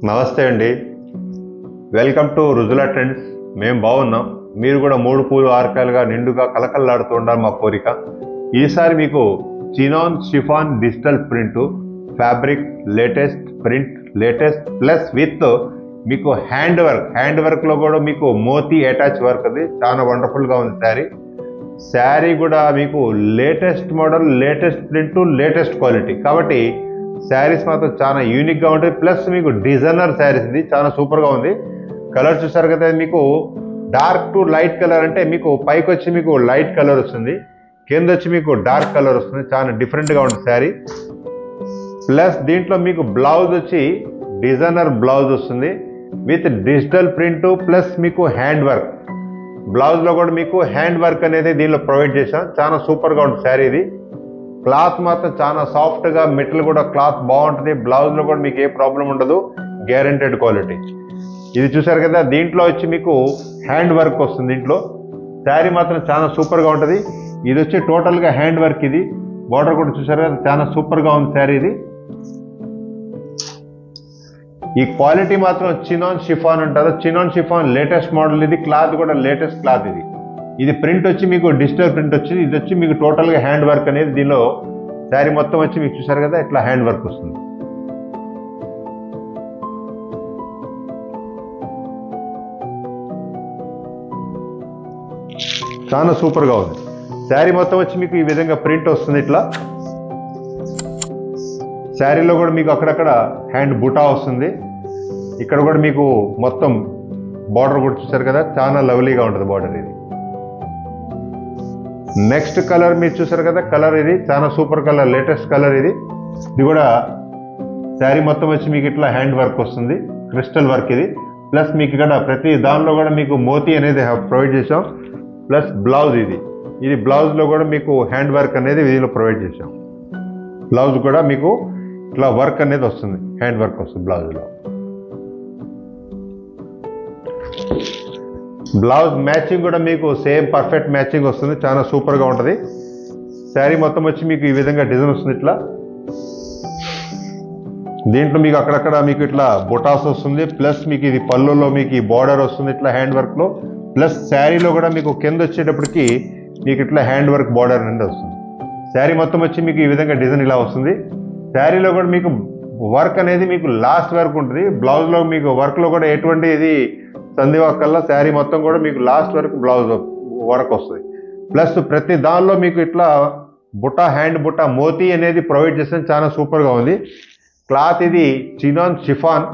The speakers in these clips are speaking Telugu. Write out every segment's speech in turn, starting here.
నమస్తే అండి. Welcome to Rujula trends. మేము బాగున్నాం, మీరు కూడా 3 పూలు 6 కాయలుగా నిండుగా కలకల్లాడుతూ ఉండాలి మా కోరిక. ఈసారి మీకు chinon chiffon digital print fabric latest print latest plus with మీకు హ్యాండ్ వర్క్లో కూడా మీకు మోతీ అటాచ్ వర్క్, అది చాలా వండర్ఫుల్గా ఉంది. శారీ కూడా మీకు latest model, latest print, latest quality కాబట్టి శారీస్ మాత్రం చాలా యూనిక్గా ఉంటుంది. ప్లస్ మీకు డిజైనర్ శారీస్, ఇది చాలా సూపర్గా ఉంది. కలర్ చూసారు కదా, మీకు డార్క్ టు లైట్ కలర్, అంటే మీకు పైకి వచ్చి మీకు లైట్ కలర్ వస్తుంది, కింద వచ్చి మీకు డార్క్ కలర్ వస్తుంది. చాలా డిఫరెంట్గా ఉంటుంది శారీ. ప్లస్ దీంట్లో మీకు బ్లౌజ్ వచ్చి డిజైనర్ బ్లౌజ్ వస్తుంది విత్ డిజిటల్ ప్రింట్ ప్లస్ మీకు హ్యాండ్ వర్క్. బ్లౌజ్లో కూడా మీకు హ్యాండ్ వర్క్ అనేది దీనిలో ప్రొవైడ్ చేశాం. చాలా సూపర్గా ఉంటుంది శారీ. ఇది క్లాత్ మాత్రం చాలా సాఫ్ట్గా, మెటీరియల్ కూడా క్లాత్ బాగుంటుంది. బ్లౌజ్లో కూడా మీకు ఏ ప్రాబ్లం ఉండదు, గ్యారెంటెడ్ క్వాలిటీ. ఇది చూసారు కదా, దీంట్లో వచ్చి మీకు హ్యాండ్ వర్క్ వస్తుంది. దీంట్లో శారీ మాత్రం చాలా సూపర్గా ఉంటుంది. ఇది వచ్చి టోటల్గా హ్యాండ్ వర్క్. ఇది బార్డర్ కూడా చూసారు కదా, చాలా సూపర్గా ఉంది శారీ. ఇది ఈ క్వాలిటీ మాత్రం చినాన్ షిఫాన్ అంటారు. Chinon chiffon latest model. ఇది క్లాత్ కూడా లేటెస్ట్ క్లాత్. ఇది ప్రింట్ వచ్చి మీకు డిజిటల్ ప్రింట్ వచ్చింది. ఇది వచ్చి మీకు టోటల్గా హ్యాండ్ వర్క్ అనేది దీనిలో శారీ మొత్తం వచ్చి మీకు చూసారు కదా, ఇట్లా హ్యాండ్ వర్క్ వస్తుంది. చాలా సూపర్గా ఉంది. శారీ మొత్తం వచ్చి మీకు ఈ విధంగా ప్రింట్ వస్తుంది. ఇట్లా శారీలో కూడా మీకు అక్కడక్కడ హ్యాండ్ బుటా వస్తుంది. ఇక్కడ కూడా మీకు మొత్తం బార్డర్ కూడా చూసారు కదా, చాలా లవ్లీగా ఉంటుంది బార్డర్. ఇది నెక్స్ట్ కలర్ మీరు చూసారు కదా, కలర్ ఇది చాలా సూపర్ కలర్, లేటెస్ట్ కలర్. ఇది కూడా శారీ మొత్తం వచ్చి మీకు ఇట్లా హ్యాండ్ వర్క్ వస్తుంది, క్రిస్టల్ వర్క్. ఇది ప్లస్ మీకు ఇక్కడ ప్రతి దానిలో కూడా మీకు మోతీ అనేది ప్రొవైడ్ చేసాం. ప్లస్ బ్లౌజ్ ఇది బ్లౌజ్లో కూడా మీకు హ్యాండ్ వర్క్ అనేది దీనిలో ప్రొవైడ్ చేసాం. బ్లౌజ్ కూడా మీకు ఇట్లా వర్క్ అనేది వస్తుంది, హ్యాండ్ వర్క్ వస్తుంది బ్లౌజ్లో. బ్లౌజ్ మ్యాచింగ్ కూడా మీకు సేమ్ పర్ఫెక్ట్ మ్యాచింగ్ వస్తుంది, చాలా సూపర్గా ఉంటుంది. శారీ మొత్తం వచ్చి మీకు ఈ విధంగా డిజైన్ వస్తుంది. ఇట్లా దీంట్లో మీకు అక్కడక్కడ మీకు ఇట్లా బొటాస్ వస్తుంది. ప్లస్ మీకు ఇది పళ్ళులో మీకు ఈ బార్డర్ వస్తుంది ఇట్లా హ్యాండ్ వర్క్లో. ప్లస్ శారీలో కూడా మీకు కింద వచ్చేటప్పటికి మీకు ఇట్లా హ్యాండ్ వర్క్ బార్డర్ అనేది వస్తుంది. శారీ మొత్తం వచ్చి మీకు ఈ విధంగా డిజైన్ ఇలా వస్తుంది. శారీలో కూడా మీకు వర్క్ అనేది మీకు లాస్ట్ వర్క్ ఉంటుంది. బ్లౌజ్లో మీకు వర్క్లో కూడా ఎటువంటి ఇది సంధివాకల్లా శారీ మొత్తం కూడా మీకు లాస్ట్ వరకు బ్లౌజ్ వర్క్ వస్తుంది. ప్లస్ ప్రతి దానిలో మీకు ఇట్లా బుట్ట, హ్యాండ్ బుట్ట, మోతీ అనేది ప్రొవైడ్ చేస్తే చాలా సూపర్గా ఉంది. క్లాత్ ఇది చినాన్ షిఫాన్.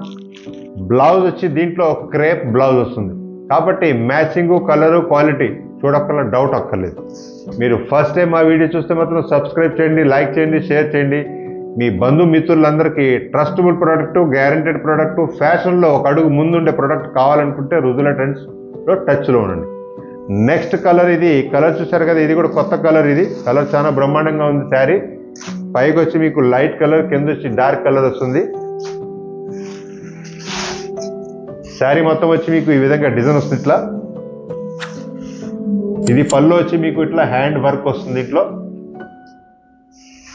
బ్లౌజ్ వచ్చి దీంట్లో క్రేప్ బ్లౌజ్ వస్తుంది కాబట్టి మ్యాచింగ్, కలరు, క్వాలిటీ చూడక్కర్ల, డౌట్ అక్కర్లేదు. మీరు ఫస్ట్ టైం మా వీడియో చూస్తే మాత్రం సబ్స్క్రైబ్ చేయండి, లైక్ చేయండి, షేర్ చేయండి. మీ బంధుమిత్రులందరికీ ట్రస్టబుల్ ప్రోడక్ట్, గ్యారంటెడ్ ప్రోడక్ట్, ఫ్యాషన్లో ఒక అడుగు ముందుండే ప్రోడక్ట్ కావాలనుకుంటే రుజులా ట్రెండ్స్లో టచ్లో ఉండండి. నెక్స్ట్ కలర్, ఇది కలర్ చూసారు కదా, ఇది కూడా కొత్త కలర్. ఇది కలర్ చాలా బ్రహ్మాండంగా ఉంది. శారీ పైకి వచ్చి మీకు లైట్ కలర్, కింద వచ్చి డార్క్ కలర్ వస్తుంది. శారీ మొత్తం వచ్చి మీకు ఈ విధంగా డిజైన్ వస్తుంది ఇట్లా. ఇది పళ్ళు వచ్చి మీకు ఇట్లా హ్యాండ్ వర్క్ వస్తుంది ఇట్లా.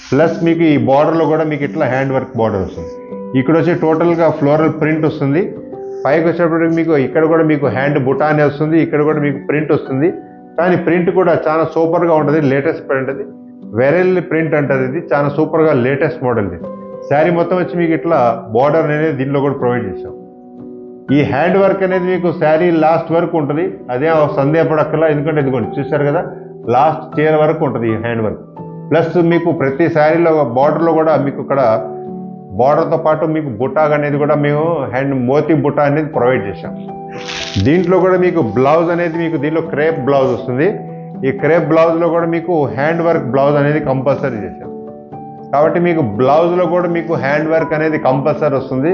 ప్లస్ మీకు ఈ బార్డర్లో కూడా మీకు ఇట్లా హ్యాండ్ వర్క్ బార్డర్ వస్తుంది. ఇక్కడ వచ్చి టోటల్గా ఫ్లోరల్ ప్రింట్ వస్తుంది. పైకి వచ్చేటప్పటికి మీకు ఇక్కడ కూడా మీకు హ్యాండ్ బుటా అని వస్తుంది, ఇక్కడ కూడా మీకు ప్రింట్ వస్తుంది. కానీ ప్రింట్ కూడా చాలా సూపర్గా ఉంటుంది, లేటెస్ట్ ప్రింట్. అది వెరెల్ ప్రింట్ అంటారు. ఇది చాలా సూపర్గా లేటెస్ట్ మోడల్. ఇది శారీ మొత్తం వచ్చి మీకు ఇట్లా బార్డర్ అనేది దీనిలో కూడా ప్రొవైడ్ చేసాం. ఈ హ్యాండ్ వర్క్ అనేది మీకు శారీ లాస్ట్ వరకు ఉంటుంది, అదే సందేహపడక్కర్లా. ఎందుకంటే ఇదిగోండి చూసారు కదా, లాస్ట్ చీర వరకు ఉంటుంది ఈ హ్యాండ్ వర్క్. ప్లస్ మీకు ప్రతి శారీలో బార్డర్లో కూడా మీకు ఇక్కడ బార్డర్తో పాటు మీకు బుటా అనేది కూడా మేము హ్యాండ్ మోతీ బుటా అనేది ప్రొవైడ్ చేసాం. దీంట్లో కూడా మీకు బ్లౌజ్ అనేది మీకు దీనిలో క్రేప్ బ్లౌజ్ వస్తుంది. ఈ క్రేప్ బ్లౌజ్లో కూడా మీకు హ్యాండ్ వర్క్ బ్లౌజ్ అనేది కంపల్సరీ చేశాం కాబట్టి మీకు బ్లౌజ్లో కూడా మీకు హ్యాండ్ వర్క్ అనేది కంపల్సరీ వస్తుంది.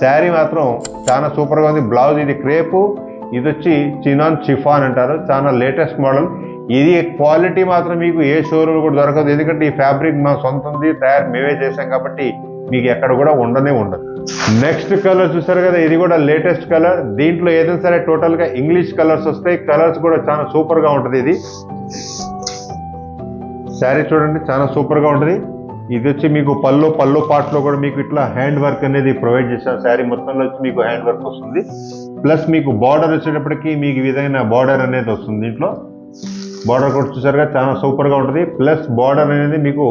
శారీ మాత్రం చాలా సూపర్గా ఉంది. బ్లౌజ్ ఇది క్రేపు, ఇది వచ్చి చినాన్ షిఫాన్ అంటారు, చాలా లేటెస్ట్ మోడల్. ఇది క్వాలిటీ మాత్రం మీకు ఏ షోరూమ్ కూడా దొరకదు. ఎందుకంటే ఈ ఫ్యాబ్రిక్ మా సొంతంది, తయారు మేమే చేసాం కాబట్టి మీకు ఎక్కడ కూడా ఉండదు. నెక్స్ట్ కలర్ చూసారు కదా, ఇది కూడా లేటెస్ట్ కలర్. దీంట్లో ఏదైనా సరే టోటల్గా ఇంగ్లీష్ కలర్స్ వస్తాయి. కలర్స్ కూడా చాలా సూపర్గా ఉంటుంది. ఇది శారీ చూడండి, చాలా సూపర్గా ఉంటుంది. ఇది వచ్చి మీకు పళ్ళు పార్ట్లో కూడా మీకు ఇట్లా హ్యాండ్ వర్క్ అనేది ప్రొవైడ్ చేశాం. శారీ మొత్తంలో వచ్చి మీకు హ్యాండ్ వర్క్ వస్తుంది. ప్లస్ మీకు బార్డర్ వచ్చేటప్పటికి మీకు ఈ విధమైన బార్డర్ అనేది వస్తుంది. దీంట్లో బార్డర్ కూడా చూసారుగా చాలా సూపర్గా ఉంటుంది. ప్లస్ బార్డర్ అనేది మీకు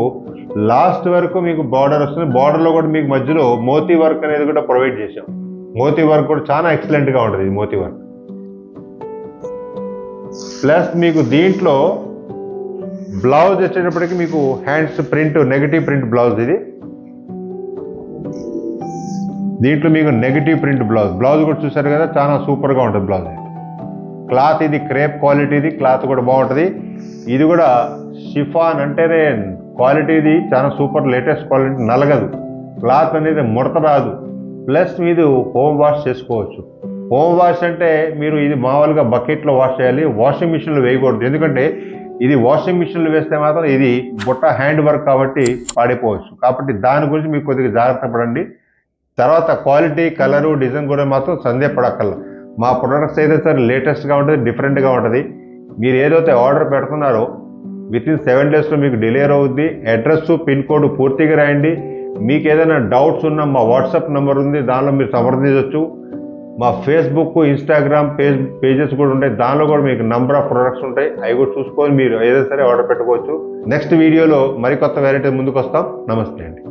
లాస్ట్ వరకు మీకు బార్డర్ వస్తుంది. బార్డర్లో కూడా మీకు మధ్యలో మోతీ వర్క్ అనేది కూడా ప్రొవైడ్ చేశాం. మోతీ వర్క్ కూడా చాలా ఎక్సలెంట్గా ఉంటుంది ఈ మోతీ వర్క్. ప్లస్ మీకు దీంట్లో బ్లౌజ్ వచ్చేటప్పటికి మీకు hands print negative print blouse ఇది. దీంట్లో మీకు నెగటివ్ ప్రింట్ బ్లౌజ్ కూడా చూసారు కదా, చాలా సూపర్గా ఉంటుంది బ్లౌజ్. క్లాత్ ఇది క్రేప్ క్వాలిటీది, క్లాత్ కూడా బాగుంటుంది. ఇది కూడా షిఫాన్ అంటేనే క్వాలిటీది చాలా సూపర్ లేటెస్ట్ క్వాలిటీ, నలగదు, క్లాత్ అనేది ముడత రాదు. ప్లస్ మీరు హోమ్ వాష్ చేసుకోవచ్చు. హోమ్ వాష్ అంటే మీరు ఇది మామూలుగా బకెట్లో వాష్ చేయాలి, వాషింగ్ మిషన్లో వేయకూడదు. ఎందుకంటే ఇది వాషింగ్ మిషన్లో వేస్తే మాత్రం ఇది బుట్ట హ్యాండ్ వర్క్ కాబట్టి పాడిపోవచ్చు. కాబట్టి దాని గురించి మీకు కొద్దిగా జాగ్రత్త పడండి. తర్వాత క్వాలిటీ, కలరు, డిజైన్ కూడా మాత్రం సందేహపడక్కర్ల. మా ప్రొడక్ట్స్ అయితే సరే లేటెస్ట్గా ఉంటుంది, డిఫరెంట్గా ఉంటుంది. మీరు ఏదైతే ఆర్డర్ పెడుతున్నారో వితిన్ 7 daysలో మీకు డెలివరీ అవుద్ది. అడ్రస్, పిన్ కోడ్ పూర్తిగా రాయండి. మీకు ఏదైనా డౌట్స్ ఉన్నా మా వాట్సాప్ నెంబర్ ఉంది, దానిలో మీరు సంప్రదించవచ్చు. మా ఫేస్బుక్, ఇన్స్టాగ్రామ్ పేజెస్ కూడా ఉంటాయి, దానిలో కూడా మీకు నంబర్ ఆఫ్ ప్రొడక్ట్స్ ఉంటాయి. అవి కూడా చూసుకొని మీరు ఏదైనా సరే ఆర్డర్ పెట్టుకోవచ్చు. నెక్స్ట్ వీడియోలో మరికొత్త వెరైటీ ముందుకు వస్తాం. నమస్తే అండి.